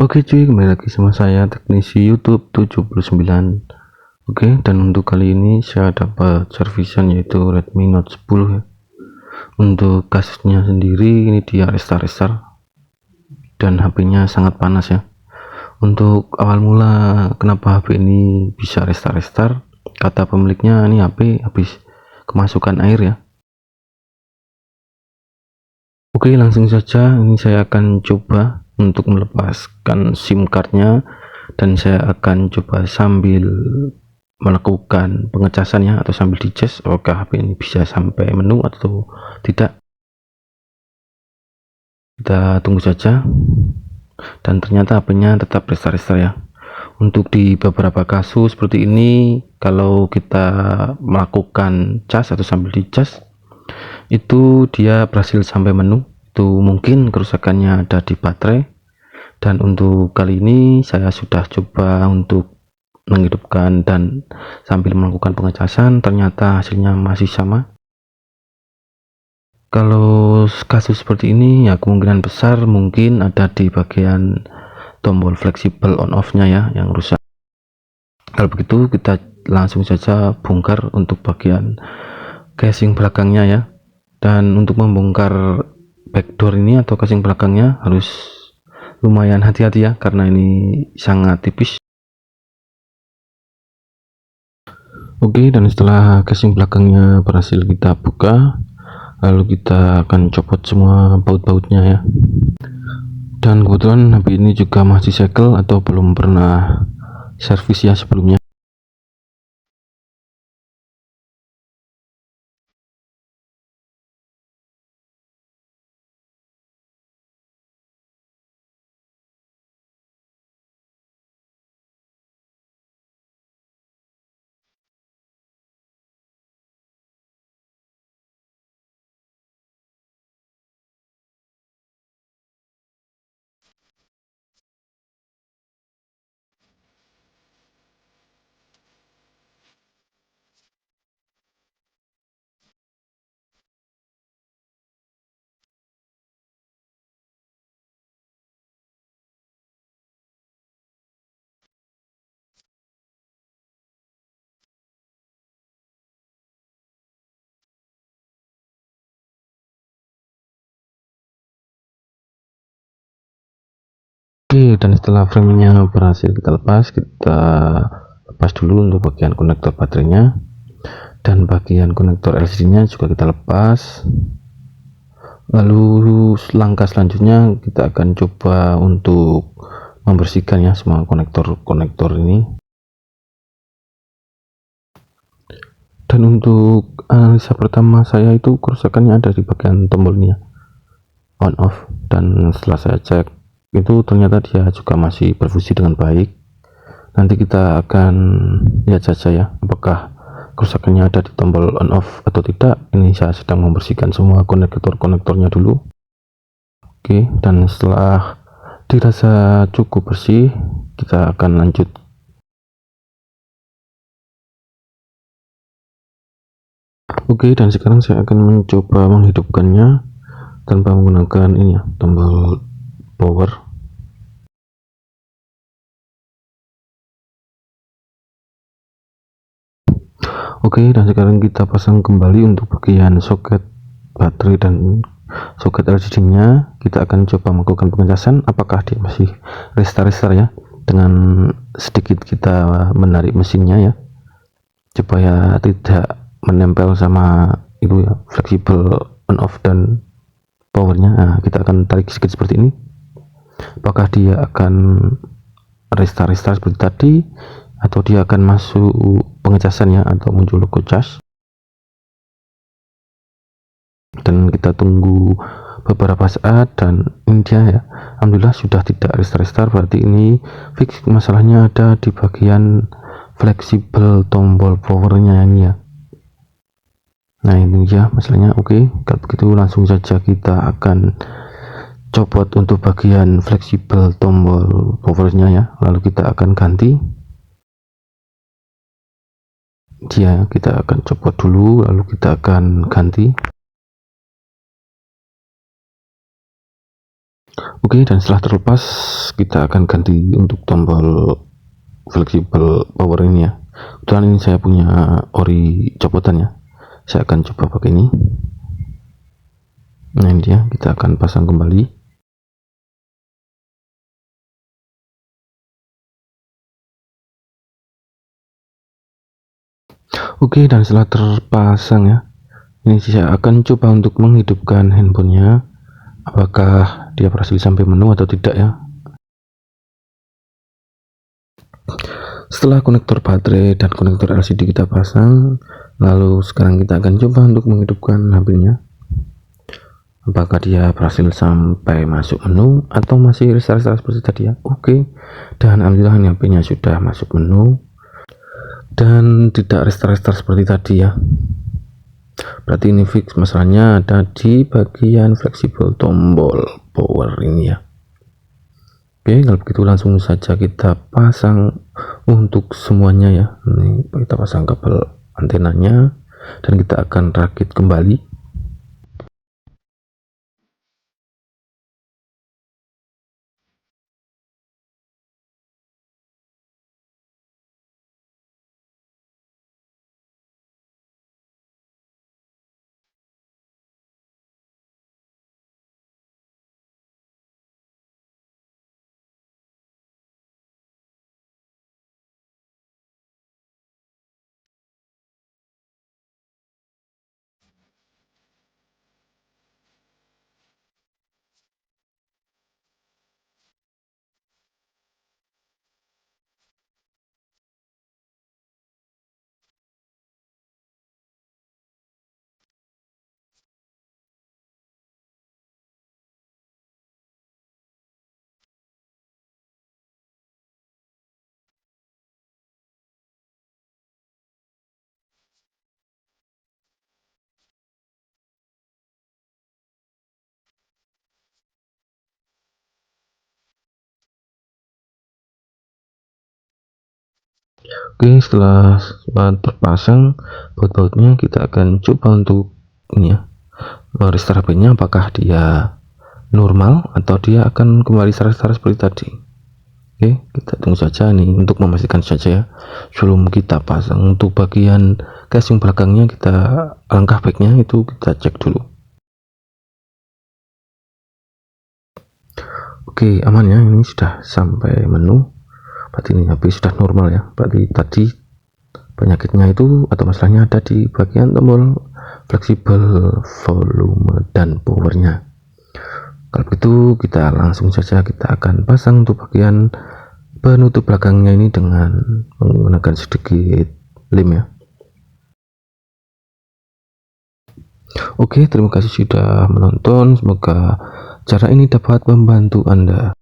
Oke cuy, kembali lagi sama saya teknisi YouTube 79. Oke, dan untuk kali ini saya dapat servisan yaitu Redmi Note 10 ya. Untuk kasusnya sendiri ini dia restart dan HP-nya sangat panas ya. Untuk awal mula kenapa HP ini bisa restart, kata pemiliknya ini HP habis kemasukan air ya. Oke, langsung saja ini saya akan coba untuk melepaskan SIM cardnya, dan saya akan coba sambil melakukan pengecasannya atau sambil dicas apakah HP ini bisa sampai menu atau tidak. Kita tunggu saja, dan ternyata HP-nya tetap restart ya. Untuk di beberapa kasus seperti ini, kalau kita melakukan cas atau sambil dicas itu dia berhasil sampai menu, itu mungkin kerusakannya ada di baterai. Dan untuk kali ini saya sudah coba untuk menghidupkan dan sambil melakukan pengecasan, ternyata hasilnya masih sama. Kalau kasus seperti ini ya kemungkinan besar mungkin ada di bagian tombol fleksibel on off nya ya yang rusak. Kalau begitu kita langsung saja bongkar untuk bagian casing belakangnya ya. Dan untuk membongkar backdoor ini atau casing belakangnya harus lumayan hati-hati ya, karena ini sangat tipis. Oke, dan setelah casing belakangnya berhasil kita buka, lalu kita akan copot semua baut-bautnya ya. Dan kebetulan HP ini juga masih segel atau belum pernah servis ya sebelumnya. Oke, dan setelah framenya berhasil kita lepas dulu untuk bagian konektor baterainya, dan bagian konektor LCD nya juga kita lepas. Lalu langkah selanjutnya kita akan coba untuk membersihkan ya semua konektor ini. Dan untuk analisa pertama saya itu kerusakannya ada di bagian tombolnya on off, dan setelah saya cek itu ternyata dia juga masih berfungsi dengan baik. Nanti kita akan lihat saja ya apakah kerusakannya ada di tombol on off atau tidak. Ini saya sedang membersihkan semua konektornya dulu. Oke, dan setelah dirasa cukup bersih kita akan lanjut. Oke, dan sekarang saya akan mencoba menghidupkannya tanpa menggunakan ini ya, tombol power. Oke, dan sekarang kita pasang kembali untuk bagian soket baterai dan soket LCD nya. Kita akan coba melakukan pengecasan apakah dia masih restart ya, dengan sedikit kita menarik mesinnya ya, supaya tidak menempel sama itu ya, fleksibel on off dan powernya. Nah, kita akan tarik sedikit seperti ini, apakah dia akan restart seperti tadi atau dia akan masuk pengecasan ya, atau muncul logo cas. Dan kita tunggu beberapa saat, dan ini dia ya, alhamdulillah sudah tidak restart. Berarti ini fix masalahnya ada di bagian fleksibel tombol powernya ini ya. Nah ini dia masalahnya. Oke, kalau begitu langsung saja kita akan copot untuk bagian fleksibel tombol powernya ya, lalu kita akan ganti dia. Kita akan copot dulu lalu kita akan ganti. Oke, dan setelah terlepas kita akan ganti untuk tombol fleksibel power ini ya. Kebetulan ini saya punya ori copotan ya, saya akan coba pakai ini. Nah, ini dia, kita akan pasang kembali. Oke, dan setelah terpasang ya, ini saya akan coba untuk menghidupkan handphonenya, apakah dia berhasil sampai menu atau tidak ya. Setelah konektor baterai dan konektor LCD kita pasang, lalu sekarang kita akan coba untuk menghidupkan HP-nya, apakah dia berhasil sampai masuk menu atau masih restart seperti tadi ya. Oke, dan alhamdulillah HP-nya sudah masuk menu dan tidak restart seperti tadi ya. Berarti ini fix, masalahnya ada di bagian fleksibel tombol power ini ya. Oke, kalau begitu langsung saja kita pasang untuk semuanya ya. Ini kita pasang kabel antenanya dan kita akan rakit kembali. Oke, setelah terpasang baut-bautnya, kita akan coba untuk ini ya, restart HP-nya, apakah dia normal atau dia akan kembali restart seperti tadi. Oke, kita tunggu saja nih untuk memastikan saja ya, sebelum kita pasang. Untuk bagian casing belakangnya, kita langkah baiknya itu kita cek dulu. Oke, aman ya, ini sudah sampai menu, berarti ini HP sudah normal ya. Berarti tadi penyakitnya itu atau masalahnya ada di bagian tombol fleksibel volume dan powernya. Kalau begitu kita langsung saja kita akan pasang untuk bagian penutup belakangnya ini dengan menggunakan sedikit lem ya. Oke, terima kasih sudah menonton, semoga cara ini dapat membantu Anda.